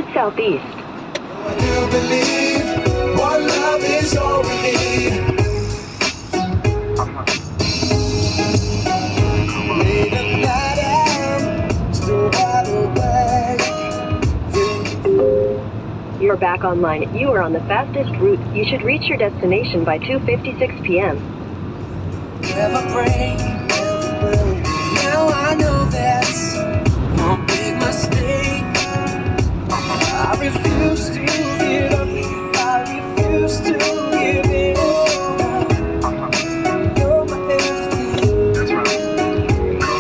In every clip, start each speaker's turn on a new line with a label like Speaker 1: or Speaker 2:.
Speaker 1: head southeast.
Speaker 2: I do believe one love is all we need. Late at night, I'm still wide awake.
Speaker 1: You're back online. You are on the fastest route. You should reach your destination by 2:56 p.m.
Speaker 2: Never break, never break. Now I know that's one big mistake. I refuse to give up. I refuse to give in. You're my everything.
Speaker 3: That's right.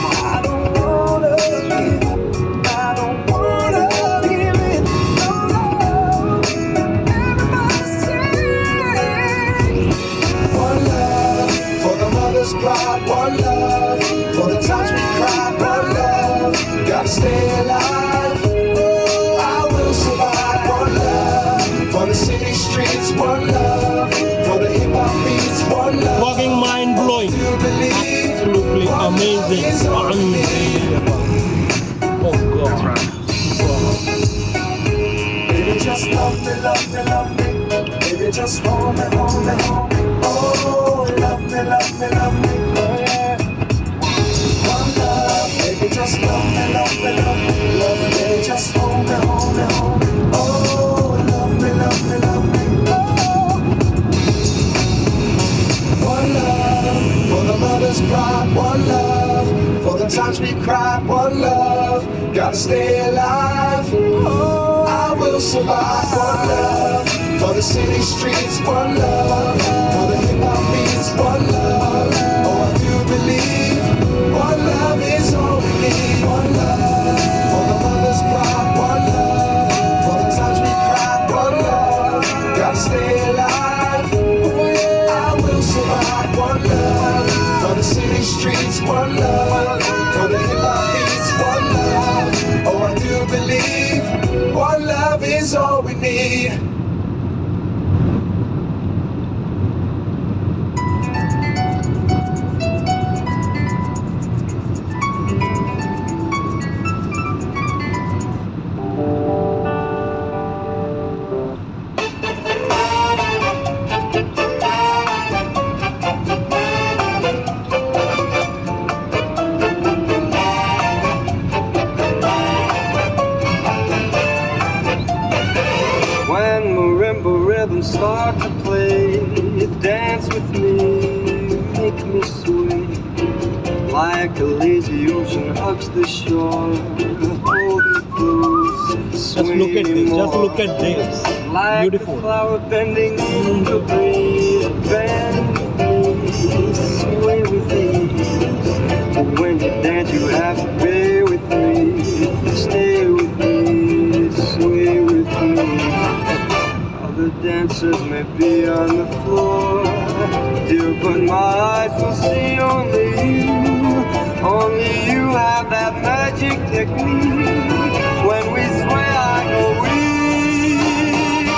Speaker 2: I don't wanna give up. I don't wanna give in. No, no. Everybody sing. One love for the mother's pride. One love for the times we cried. One love, gotta stay alive. I will survive. One love for the city streets. One love for the hip hop beats. One love.
Speaker 4: Fucking mind blowing.
Speaker 2: You believe
Speaker 4: Absolutely amazing. Unbelievable. Oh god.
Speaker 3: That's right.
Speaker 2: Baby, just love me, love me, love me. Baby, just hold me, hold me, hold me. Oh, love me, love me, love me. Oh, yeah. One love, baby, just love me, love me, love me. Love me, baby, just hold me, hold me, hold me. Oh, love me, love me, love me. Oh. One love for the mother's pride. One love for the times we cried. One love, gotta stay alive. Oh, I will survive. One love for the city streets. One love for the hip hop beats. One love. Oh, I do believe one love is all we need. One love for the mother's pride. One love for the times we cried. One love, gotta stay alive. I will survive. One love for the city streets. One love for the hip hop beats. One love. Oh, I do believe one love is all we need. When marimba rhythms start to play, dance with me, make me sway. Like a lazy ocean hugs the shore, hold me close,
Speaker 4: Just look at this. Just look at this.
Speaker 2: like
Speaker 4: Beautiful.
Speaker 2: a flower bending in the breeze. Bend with me, sway with ease. But when you dance, you have to bear with me. Stay with me, sway with me. Other dancers may be on the floor, dear, but my eyes will see only you. Only you have that magic technique. When we sway, I go weak.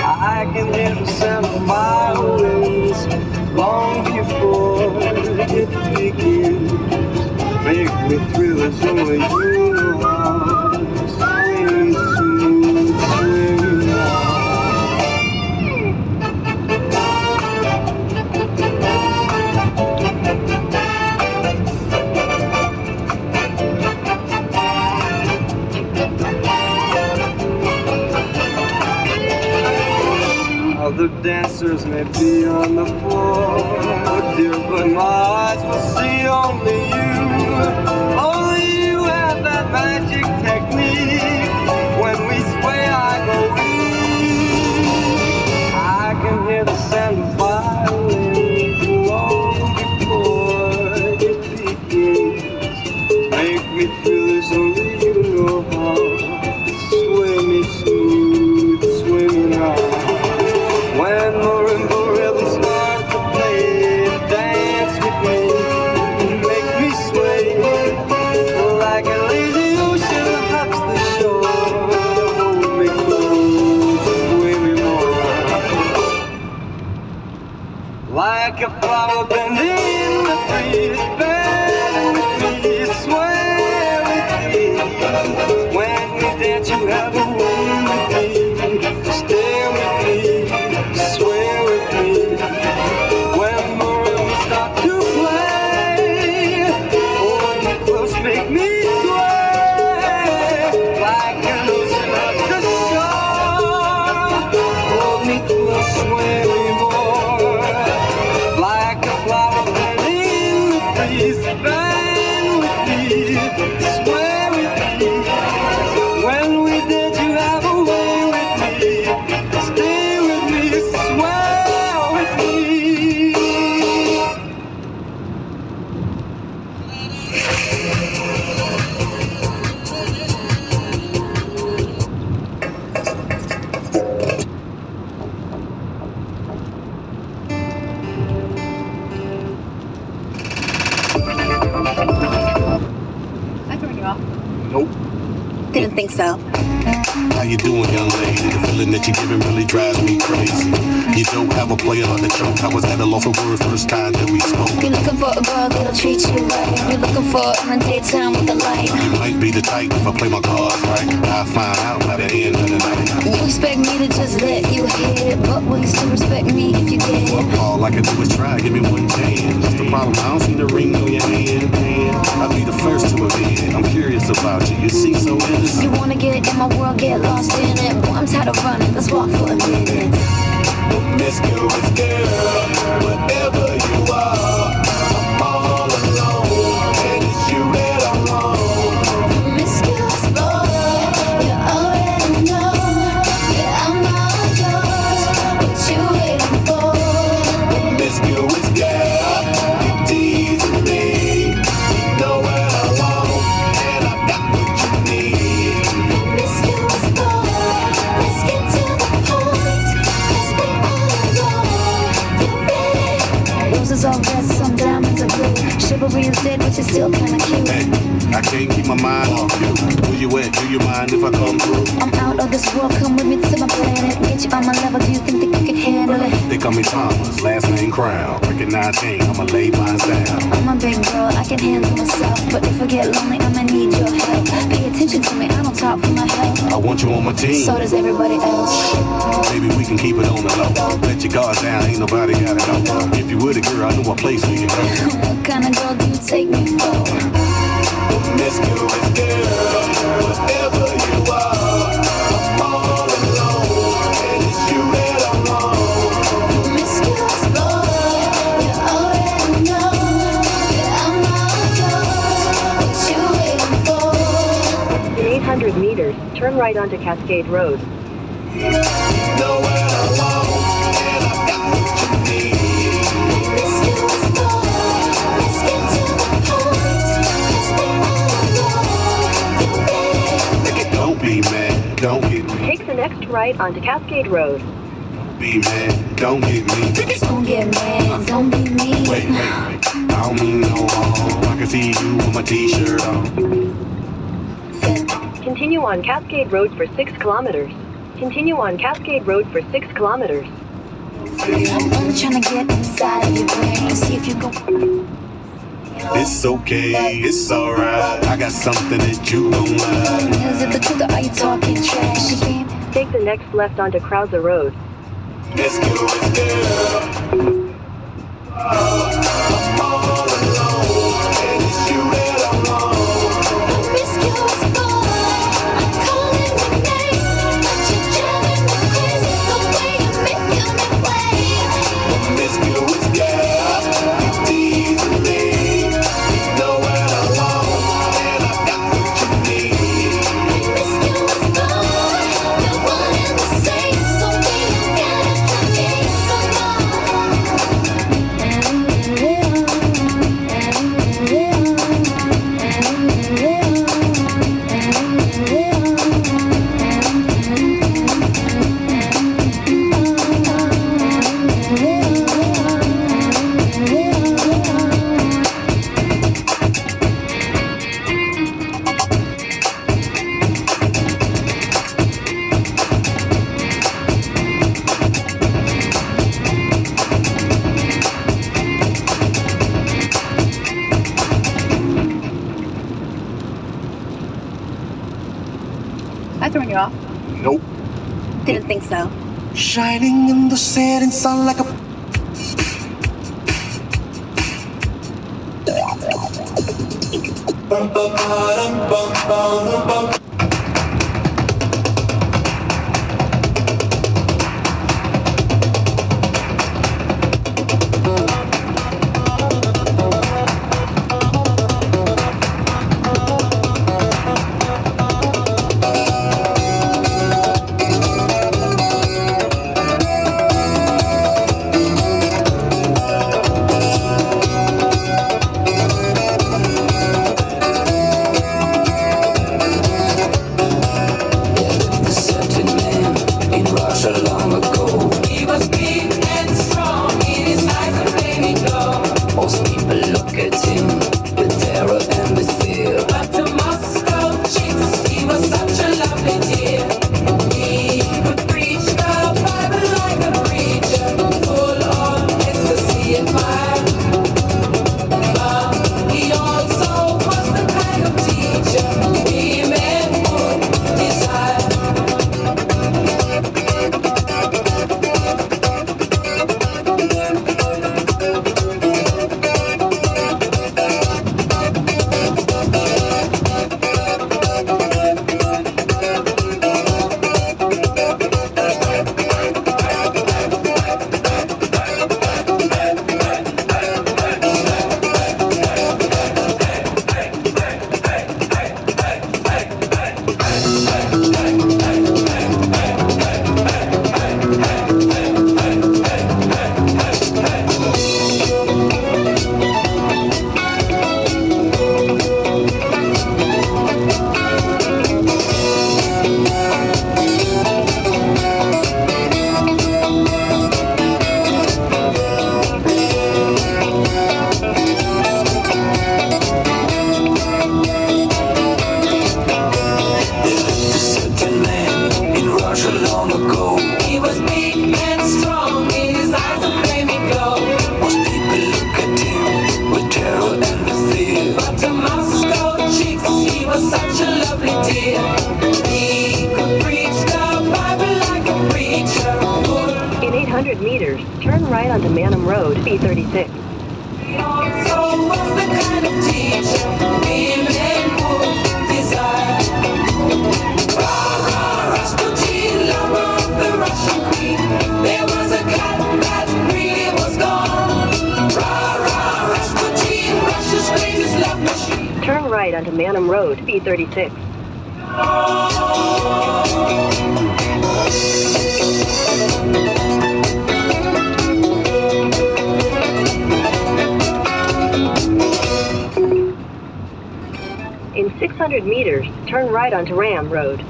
Speaker 2: I can hear the sound of violins long before it begins. Make me thrill as only you know how. Sway me smooth, sway me now. Other dancers may be on the floor, dear, but my eyes will see only you. Only you have that magic technique. When we sway, I go weak. I can hear the sound of violins long before it begins. Make me feel as only you know how. Sway me smooth, sway me now. When marimba rhythms start to play, dance with me, make me like an ocean at the shore. Hold me close when we more, like a flower in the breeze. Burn with me, sway with me. When we did, you have a way with me. Stay with me, swear with me.
Speaker 3: I throwing you off.
Speaker 5: Nope.
Speaker 3: Didn't think so.
Speaker 5: How you doing, young lady? The feeling that you're giving really drives me crazy. You don't have a player like the choke. I was at a loss for words first time that we spoke.
Speaker 3: You're looking for a girl that'll treat you right. You're looking for in the daytime with the light.
Speaker 5: You might be the type if I play my cards right. I'll find out by the end of the night.
Speaker 3: You expect me to just let you hit it, but will you still respect me if you get it?
Speaker 5: All I can do is try, give me one chance. That's the problem, I don't see the ring on your hand. I'll be the first to admit I'm curious about you, you seem so innocent.
Speaker 3: You wanna get in my world, get lost in it. Boy, I'm tired of running, let's walk for a minute.
Speaker 5: Miss Curious girl, whatever you are, I'm all alone, and it's you that I want.
Speaker 3: Promiscuous boy, you already know. Yeah, I'm all yours, what you waiting for?
Speaker 5: Miss Curious girl, you teasing me, you know what I want, and I got what you need.
Speaker 3: Promiscuous boy, let's get to the point, 'cause we all alone. You ready? Roses are red, some diamonds are blue. Chivalry is dead, but you're still kinda cute.
Speaker 5: Hey, I can't keep my mind off you. Where you at? Do you mind if I come through?
Speaker 3: I'm out of this world, come with me to my planet. Get you on my level, do you think that you can handle it?
Speaker 5: They call me Thomas, last name Crown. Breaking 19, I'ma lay mine down.
Speaker 3: I'm a big girl, I can handle myself. But if I get lonely, I'ma need your help. Pay attention to me, I don't talk for my health.
Speaker 5: I want you on my team.
Speaker 3: So does everybody else.
Speaker 5: Maybe we can keep it on the low. Let your guard down, ain't nobody gotta know. If you were the girl, I know a place we can go.
Speaker 3: What kind of girl do you take me for?
Speaker 5: Miss Curious girl, whatever you are, I'm all alone, and it's you that I want.
Speaker 3: Promiscuous boy, you already know. Yeah, I'm all yours, what you waiting for?
Speaker 1: In 800 meters, turn right onto Cascade Road.
Speaker 5: You know what I want, and I got what you need.
Speaker 3: Promiscuous boy, let's get to the point, 'cause we all alone. You ready?
Speaker 5: Nigga, don't be mad, don't get me.
Speaker 1: Take the next right onto Cascade Road.
Speaker 5: Be mad, don't get me.
Speaker 3: Don't get mad, don't be mean.
Speaker 5: Wait, I don't mean no harm. I can see you with my t-shirt on.
Speaker 1: Continue on Cascade Road for 6 kilometers. Continue on Cascade Road for 6 kilometers.
Speaker 3: I'm only trying to get inside of your brain to see if you go.
Speaker 5: It's okay, it's alright. I got something that you don't like.
Speaker 3: Is it the truth or are you talking trash again?
Speaker 1: Take the next left onto Krauser Road.
Speaker 5: Miss Curious girl, I'm all alone, and it's you that I want.
Speaker 3: Promiscuous boy, I'm calling your name, but you're driving me crazy the way you're making me wait.
Speaker 5: Miss Curious girl, you teasing me. You know what I want, and I got what you need.
Speaker 3: Promiscuous boy, you're one and the same, so we gotta get some more.
Speaker 6: I throwing you off.
Speaker 5: Nope.
Speaker 3: Didn't think so.
Speaker 5: Shining in the setting sun like a.
Speaker 1: 100 meters, turn right onto Mannum Road, B36.
Speaker 3: So was the kind of teacher women would desire. Rasputin, lover of the Russian queen. There was a cat that really was gone. Rasputin, Russia's greatest love machine.
Speaker 1: Turn right onto Mannum Road, B36. In 600 meters, turn right onto Ram Road.
Speaker 3: To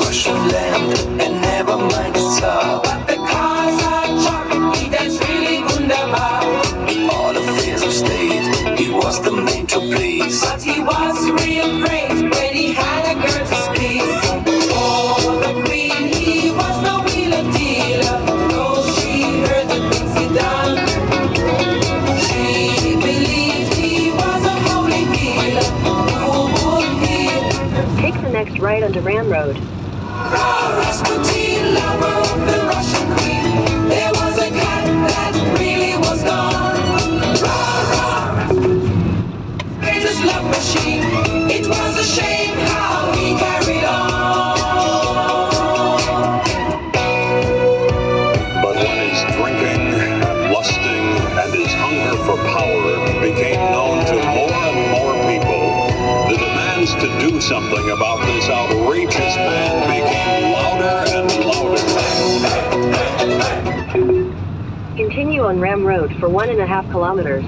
Speaker 3: Russian land and never mind the Tsar. But the cars are charming, he danced really wunderbar. In all affairs of state, he was the man to please. But he was real great when he had a girl to squeeze. For the queen, he was no wheeler dealer. No, she heard the things he done. She believed he was a holy healer who would heal.
Speaker 1: Take the next right onto Ram Road.
Speaker 3: Rasputin, lover of the Russian queen. There was a cat that really was gone. Greatest love machine. It was a shame how he carried on.
Speaker 5: But when his drinking and lusting and his hunger for power became known to more and more people, the demands to do something about this outrageous man became louder and louder.
Speaker 1: Continue on Ram Road for 1.5 kilometers.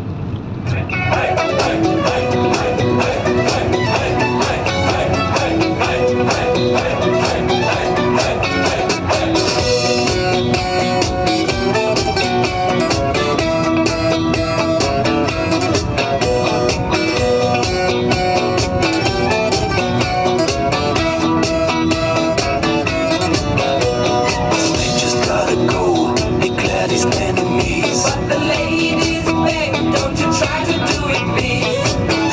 Speaker 3: They just gotta go, declared his enemies. But the ladies begged, don't you try to do it, please.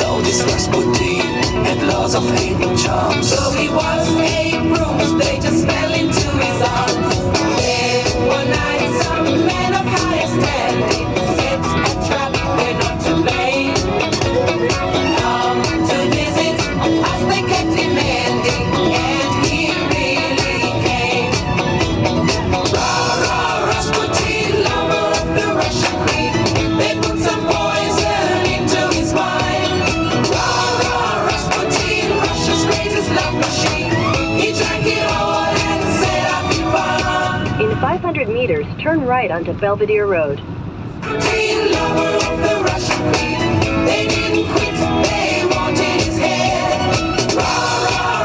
Speaker 3: Though this Rasputin had laws of hate and charms, so he was a bruise, they just fell into his arms. Then one night some men of higher standing set a trap, they're not to blame. Come to visit as they kept demanding, and he really came. Rasputin, lover of the Russian queen. They put some poison into his wine. Rasputin, Russia's greatest love machine. He drank it all and said, I'll be fine.
Speaker 1: In 500 meters, turn right onto Belvedere Road.
Speaker 3: Rasputin, lover of the Russian queen. They didn't quit, they wanted his head.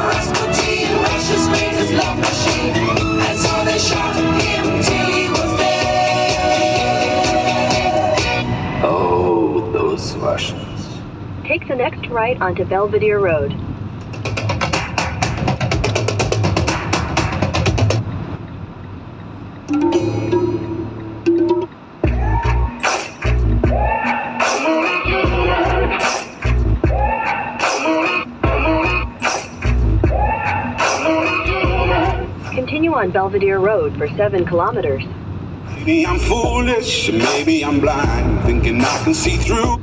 Speaker 3: Rasputin, Russia's greatest love machine. And so they shot him till he was dead. Oh, those Russians.
Speaker 1: Take the next right onto Belvedere Road. Continue on Belvedere Road for 7 kilometers.
Speaker 2: Maybe I'm foolish, maybe I'm blind, thinking I can see through.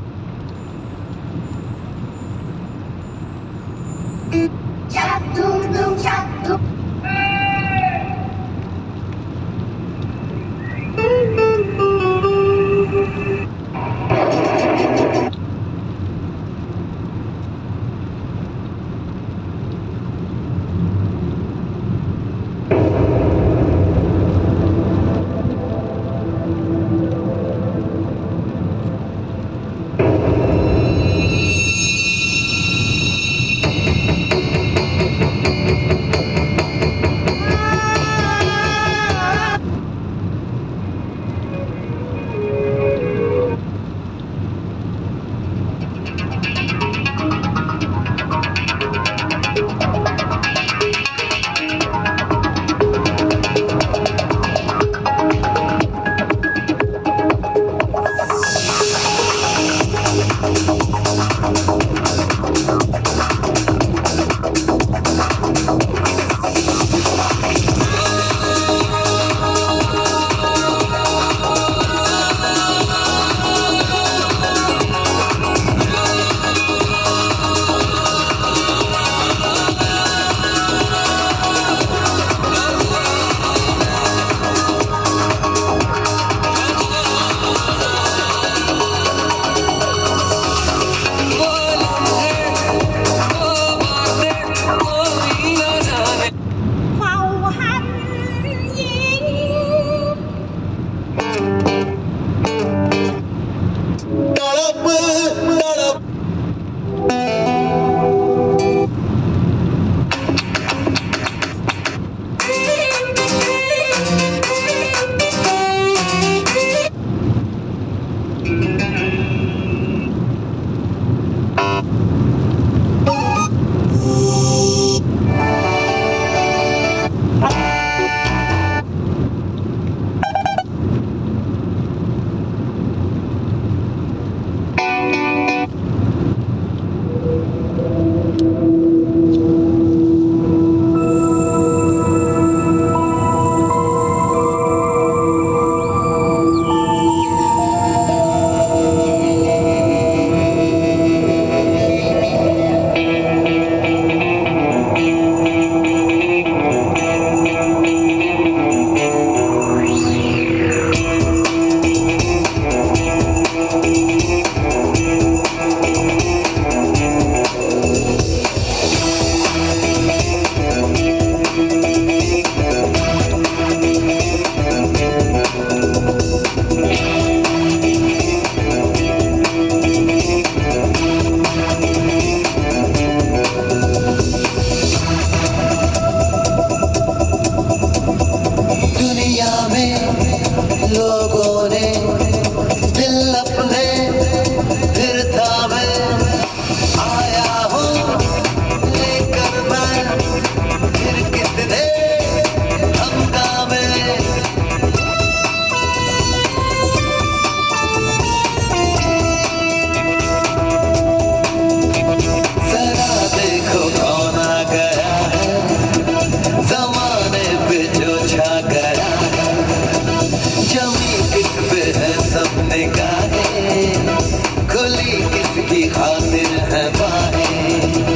Speaker 7: ने दिल अपने फिर थामे आया हूँ लेकर मैं फिर कितने हंगामे जरा देखो कौन आ गया है जमाने पे जो छा गया है जमी किस पे है सब निगाहें खुली किसकी खातिर है बाहें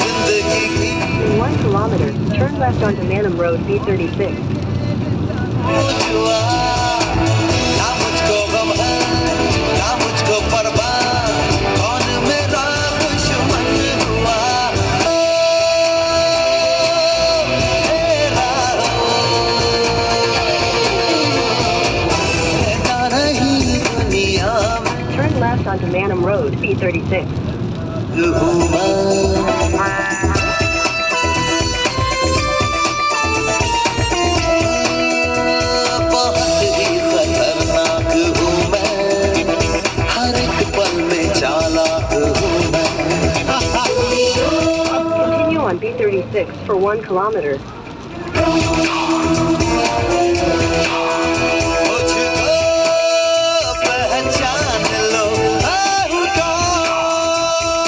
Speaker 1: In 1 kilometer, turn left onto Mannum Road B36.
Speaker 7: ना मुझको गम है ना मुझको परवाह कौन मेरा दुश्मन हुआ तेरा रहता नहीं दुनिया
Speaker 1: Turn left onto Mannum Road B36.
Speaker 7: में हूँ मैं बहुत ही खतरनाक हूँ मैं हर एक पल में चालाक हूँ मैं
Speaker 1: Continue on B36 for 1 kilometer.
Speaker 7: मुझको पहचान लो मैं हूँ कौन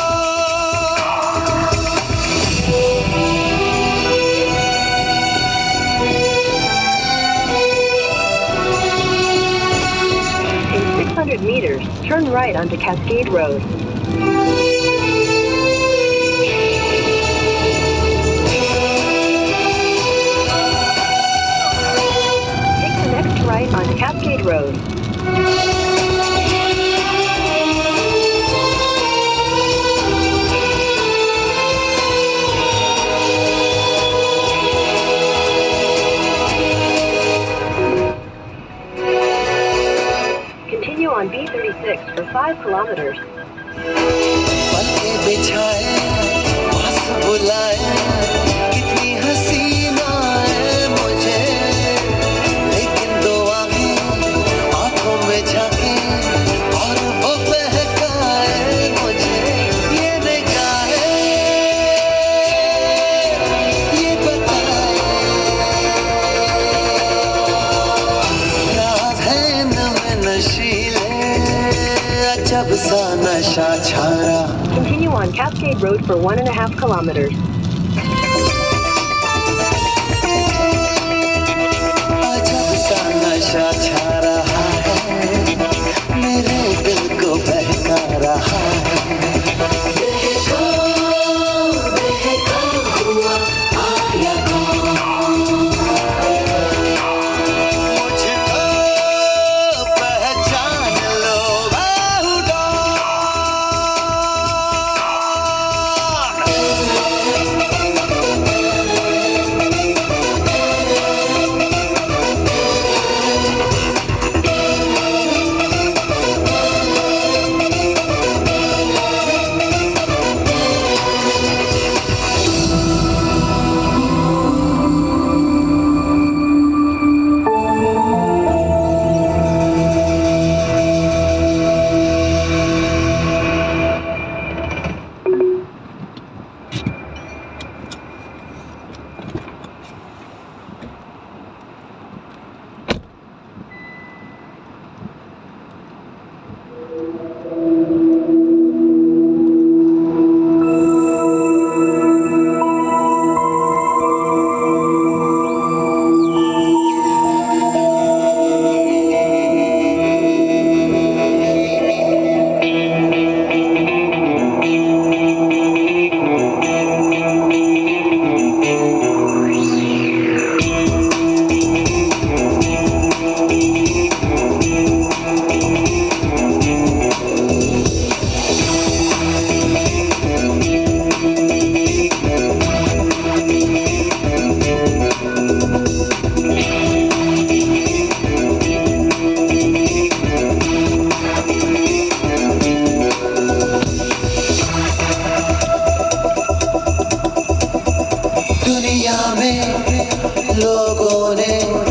Speaker 1: In 600 meters, turn right onto Cascade Road. Take the next right onto Cascade Road. Continue on B36 for 5 kilometers.
Speaker 7: पलके बिछाए पास बुलाए कितनी हसीना है मुझे लेकिन दो आंखों में झांके और वो बहकाए मुझे ये निगाहें ये बताए राज है नम नशीले अजब सा नशा छारा
Speaker 1: Continue on Cascade Road for 1.5 kilometers.
Speaker 7: अजब सा नशा छा रहा है मेरे दिल को बहका रहा है मुझको पहचान लो मैं हूँ कौन दुनिया में लोगों ने